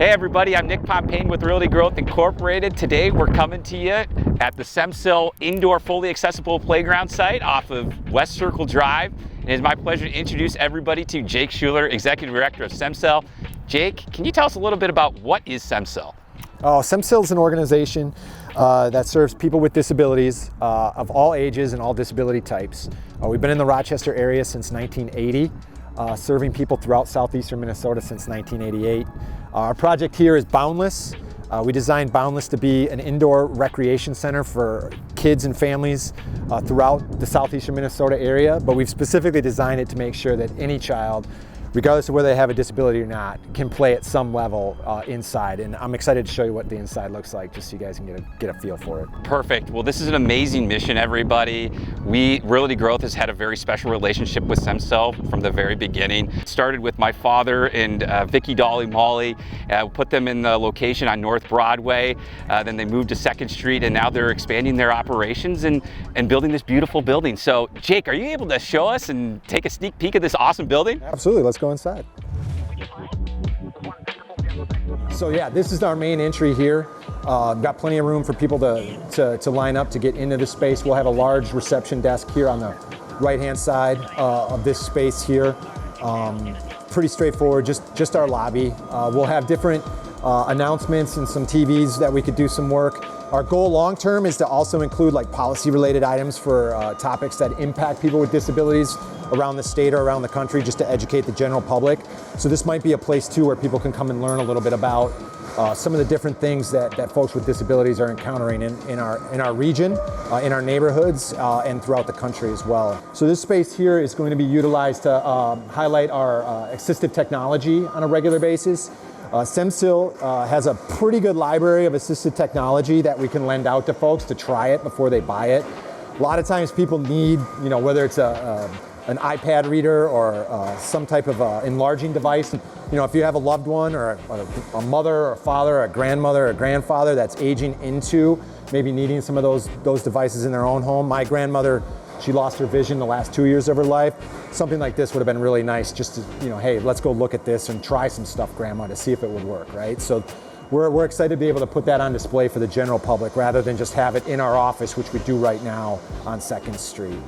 Hey everybody, I'm Nick Pompane with Realty Growth Incorporated. Today we're coming to you at the SEMCIL Indoor Fully Accessible Playground site off of West Circle Drive. And it's my pleasure to introduce everybody to Jake Schuler, Executive Director of SEMCIL. Jake, can you tell us a little bit about what is SEMCIL? SEMCIL is an organization that serves people with disabilities of all ages and all disability types. We've been in the Rochester area since 1980, serving people throughout southeastern Minnesota since 1988. Our project here is Boundless. We designed Boundless to be an indoor recreation center for kids and families throughout the southeastern Minnesota area, but we've specifically designed it to make sure that any child, regardless of whether they have a disability or not, can play at some level inside. And I'm excited to show you what the inside looks like, just so you guys can get a feel for it. Perfect. Well, this is an amazing mission, everybody. Realty Growth has had a very special relationship with SEMCIL from the very beginning. It started with my father and Vicky Dolly Molly. Put them in the location on North Broadway. Then they moved to 2nd Street, and now they're expanding their operations and building this beautiful building. So, Jake, are you able to show us and take a sneak peek of this awesome building? Absolutely. Let's go inside. So yeah, this is our main entry here. Got plenty of room for people to line up to get into the space. We'll have a large reception desk here on the right-hand side of this space here. Pretty straightforward, just our lobby. We'll have different announcements and some TVs that we could do some work. Our goal long-term is to also include like policy-related items for topics that impact people with disabilities around the state or around the country, just to educate the general public. So this might be a place too where people can come and learn a little bit about some of the different things that folks with disabilities are encountering in our region, in our neighborhoods, and throughout the country as well. So this space here is going to be utilized to highlight our assistive technology on a regular basis. SEMCIL has a pretty good library of assistive technology that we can lend out to folks to try it before they buy it. A lot of times people need, whether it's an iPad reader or some type of enlarging device. If you have a loved one or a mother or a father or a grandmother or a grandfather that's aging into maybe needing some of those devices in their own home. My grandmother, she lost her vision the last 2 years of her life. Something like this would have been really nice, just to, hey, let's go look at this and try some stuff, Grandma, to see if it would work, right? So we're excited to be able to put that on display for the general public rather than just have it in our office, which we do right now on 2nd Street.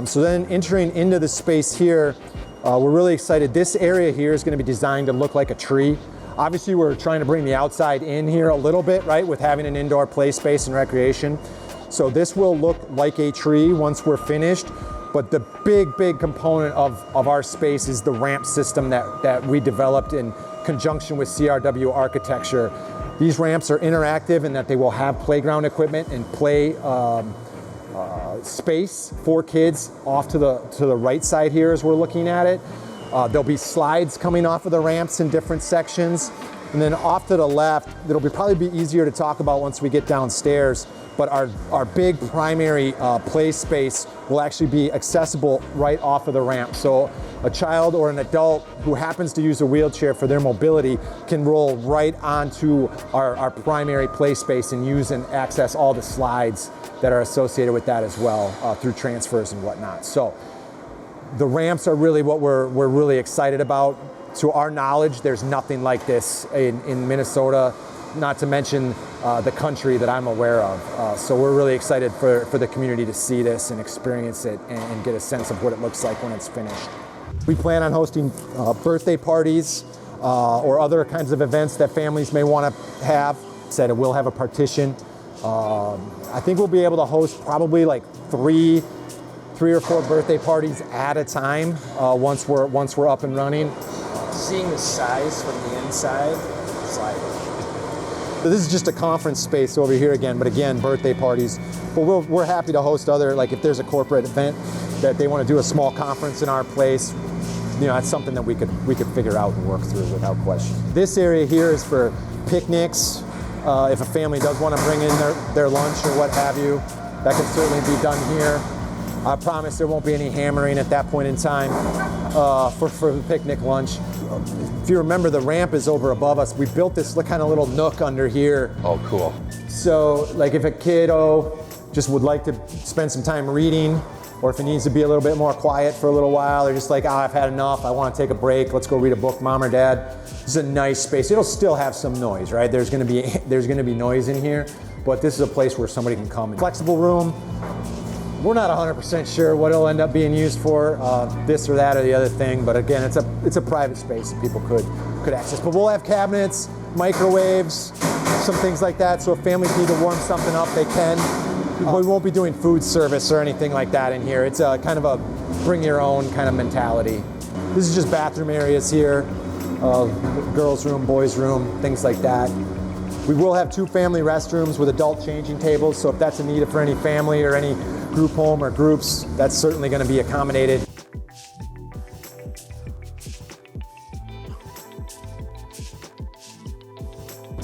So then entering into the space here, we're really excited. This area here is going to be designed to look like a tree. Obviously, we're trying to bring the outside in here a little bit, right, with having an indoor play space and recreation. So this will look like a tree once we're finished, but the big component of our space is the ramp system that we developed in conjunction with CRW architecture. These ramps are interactive in that they will have playground equipment and play space for kids off to the right side here as we're looking at it. There'll be slides coming off of the ramps in different sections. And then off to the left, it'll probably be easier to talk about once we get downstairs, but our big primary play space will actually be accessible right off of the ramp. So a child or an adult who happens to use a wheelchair for their mobility can roll right onto our primary play space and use and access all the slides that are associated with that as well through transfers and whatnot. So the ramps are really what we're really excited about. To our knowledge, there's nothing like this in Minnesota, not to mention the country that I'm aware of. So we're really excited for the community to see this and experience it and get a sense of what it looks like when it's finished. We plan on hosting birthday parties or other kinds of events that families may want to have. Said it will have a partition. I think we'll be able to host probably like three or four birthday parties at a time once we're up and running. Seeing the size from the inside, it's like... So this is just a conference space over here again, but again, birthday parties. But we're happy to host other, like if there's a corporate event that they want to do a small conference in our place, that's something that we could figure out and work through without question. This area here is for picnics. If a family does want to bring in their lunch or what have you, that can certainly be done here. I promise there won't be any hammering at that point in time for the picnic lunch. If you remember, the ramp is over above us. We built this kind of little nook under here. Oh, cool. So like if a kiddo just would like to spend some time reading, or if it needs to be a little bit more quiet for a little while, they're just like, oh, I've had enough, I want to take a break, let's go read a book, mom or dad. This is a nice space. It'll still have some noise, right? There's going to be noise in here, but this is a place where somebody can come. Flexible room. We're not 100% sure what it'll end up being used for, this or that or the other thing, but again, it's a private space that people could access. But we'll have cabinets, microwaves, some things like that, so if families need to warm something up, they can. We won't be doing food service or anything like that in here. It's a kind of a bring your own kind of mentality. This is just bathroom areas here, girls' room, boys' room, things like that. We will have 2 family restrooms with adult changing tables, so if that's a need for any family or any group home or groups, that's certainly going to be accommodated.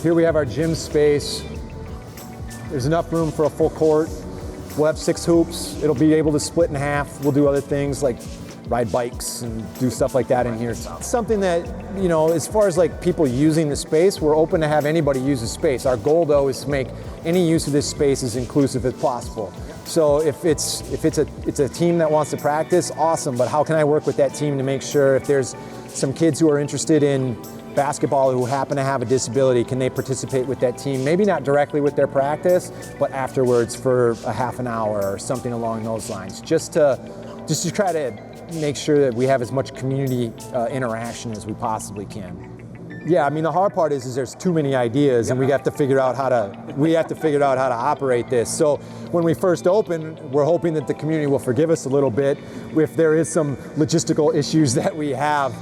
Here we have our gym space. There's enough room for a full court. We'll have 6 hoops. It'll be able to split in half. We'll do other things like ride bikes and do stuff like that in here. It's something that, you know, as far as like people using the space, we're open to have anybody use the space. Our goal though is to make any use of this space as inclusive as possible. So if it's a team that wants to practice, awesome, but how can I work with that team to make sure if there's some kids who are interested in basketball who happen to have a disability, can they participate with that team? Maybe not directly with their practice, but afterwards for a half an hour or something along those lines, just to try to make sure that we have as much community interaction as we possibly can. Yeah, I mean the hard part is there's too many ideas, and we have to figure out how to operate this. So when we first open, we're hoping that the community will forgive us a little bit if there is some logistical issues that we have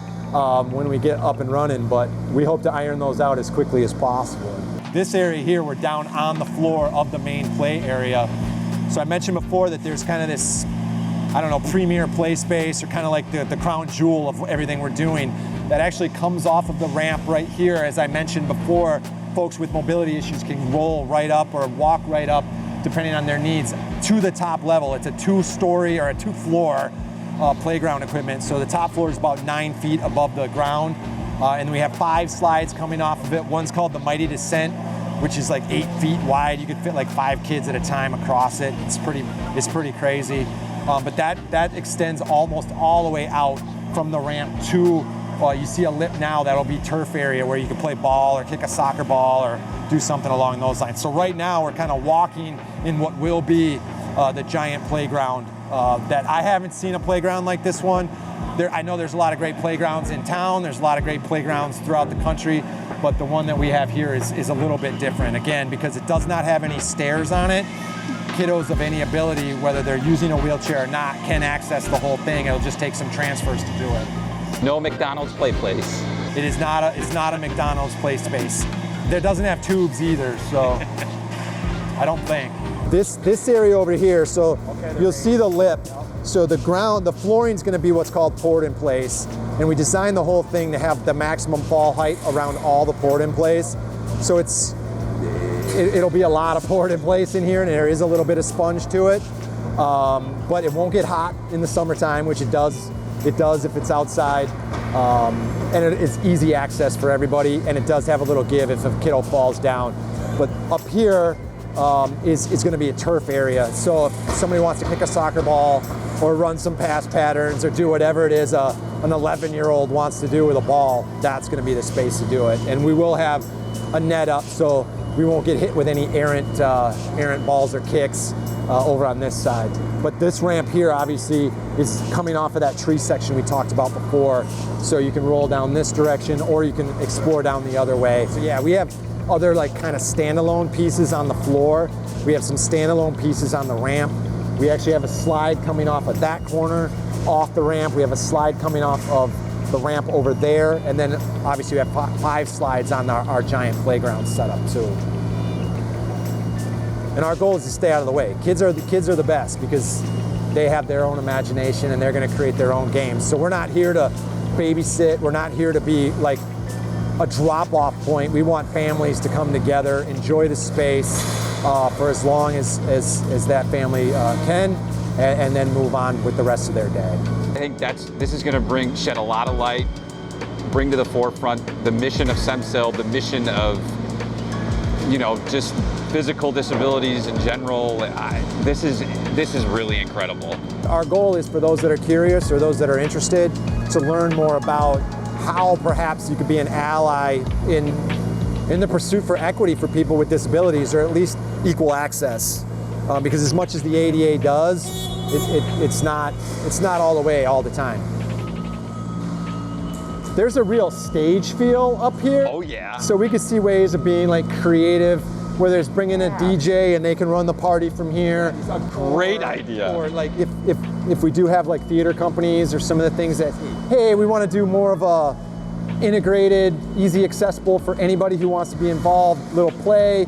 when we get up and running, but we hope to iron those out as quickly as possible. This area here, we're down on the floor of the main play area. So I mentioned before that there's kind of this, I don't know, premier play space, or kind of like the crown jewel of everything we're doing, that actually comes off of the ramp right here. As I mentioned before, folks with mobility issues can roll right up or walk right up, depending on their needs, to the top level. It's a 2-story or a 2-floor playground equipment. So the top floor is about 9 feet above the ground. And we have 5 slides coming off of it. One's called the Mighty Descent, which is like 8 feet wide. You could fit like 5 kids at a time across it. It's pretty crazy. But that extends almost all the way out from the ramp to, you see a lip now, that'll be turf area where you can play ball or kick a soccer ball or do something along those lines. So right now we're kind of walking in what will be the giant playground. That I haven't seen a playground like this one. I know there's a lot of great playgrounds in town, there's a lot of great playgrounds throughout the country, but the one that we have here is a little bit different, again, because it does not have any stairs on it. Kiddos of any ability, whether they're using a wheelchair or not, can access the whole thing. It'll just take some transfers to do it. No McDonald's play place. It's not a McDonald's play space. There doesn't have tubes either, so I don't think. This area over here, so you'll see the lip. So the flooring's going to be what's called poured in place, and we designed the whole thing to have the maximum fall height around all the poured in place. So it'll be a lot of poured in place in here, and there is a little bit of sponge to it, but it won't get hot in the summertime, which it does if it's outside, and it's easy access for everybody, and it does have a little give if a kiddo falls down. But up here is going to be a turf area, so if somebody wants to kick a soccer ball or run some pass patterns or do whatever it is an 11-year-old wants to do with a ball, that's going to be the space to do it. And we will have a net up so we won't get hit with any errant balls or kicks over on this side. But this ramp here obviously is coming off of that tree section we talked about before, so you can roll down this direction or you can explore down the other way. So yeah, we have other like kind of standalone pieces on the floor. We have some standalone pieces on the ramp. We actually have a slide coming off of that corner off the ramp. We have a slide coming off of the ramp over there, and then obviously we have 5 slides on our giant playground setup too. And our goal is to stay out of the way. Kids are the best because they have their own imagination and they're going to create their own games. So we're not here to babysit. We're not here to be like a drop-off point. We want families to come together, enjoy the space for as long as that family can, and then move on with the rest of their day. I think this is going to shed a lot of light, bring to the forefront the mission of SEMCIL, the mission of, just physical disabilities in general. This is really incredible. Our goal is for those that are curious or those that are interested to learn more about how perhaps you could be an ally in the pursuit for equity for people with disabilities, or at least equal access. Because as much as the ADA does, it's not all the way all the time. There's a real stage feel up here. Oh yeah. So we could see ways of being like creative, where there's bringing a DJ and they can run the party from here. A great idea. Or like if we do have like theater companies or some of the things that, hey, we want to do more of a integrated, easy accessible for anybody who wants to be involved, little play.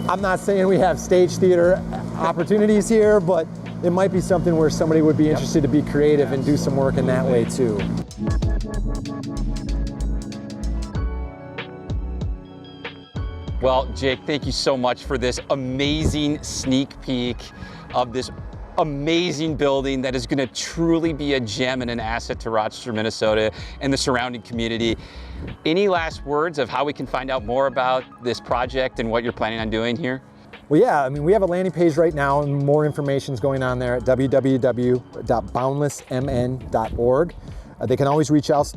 I'm not saying we have stage theater opportunities here, but it might be something where somebody would be interested to be creative and do some work in that way too. Well, Jake, thank you so much for this amazing sneak peek of this amazing building that is going to truly be a gem and an asset to Rochester, Minnesota and the surrounding community. Any last words of how we can find out more about this project and what you're planning on doing here? Well, yeah, I mean, we have a landing page right now and more information is going on there at www.boundlessmn.org. They can always reach out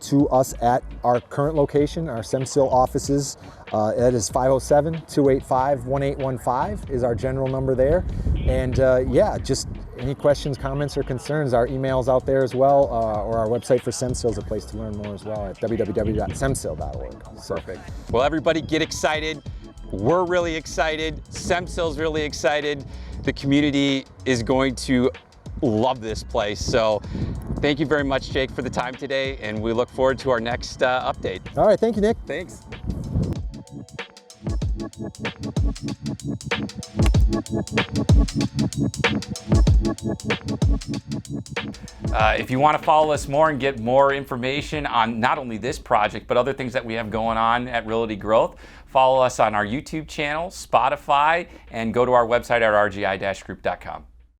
to us at our current location, our SEMCIL offices. That is 507-285-1815 is our general number there. And yeah, just any questions, comments, or concerns, our email's out there as well, or our website for SEMCIL is a place to learn more as well at www.semcil.org. Perfect. Well, everybody get excited. We're really excited. SEMCIL's really excited. The community is going to love this place. So thank you very much, Jake, for the time today, and we look forward to our next update. All right, thank you, Nick. Thanks. If you want to follow us more and get more information on not only this project, but other things that we have going on at Realty Growth, follow us on our YouTube channel, Spotify, and go to our website at rgi-group.com.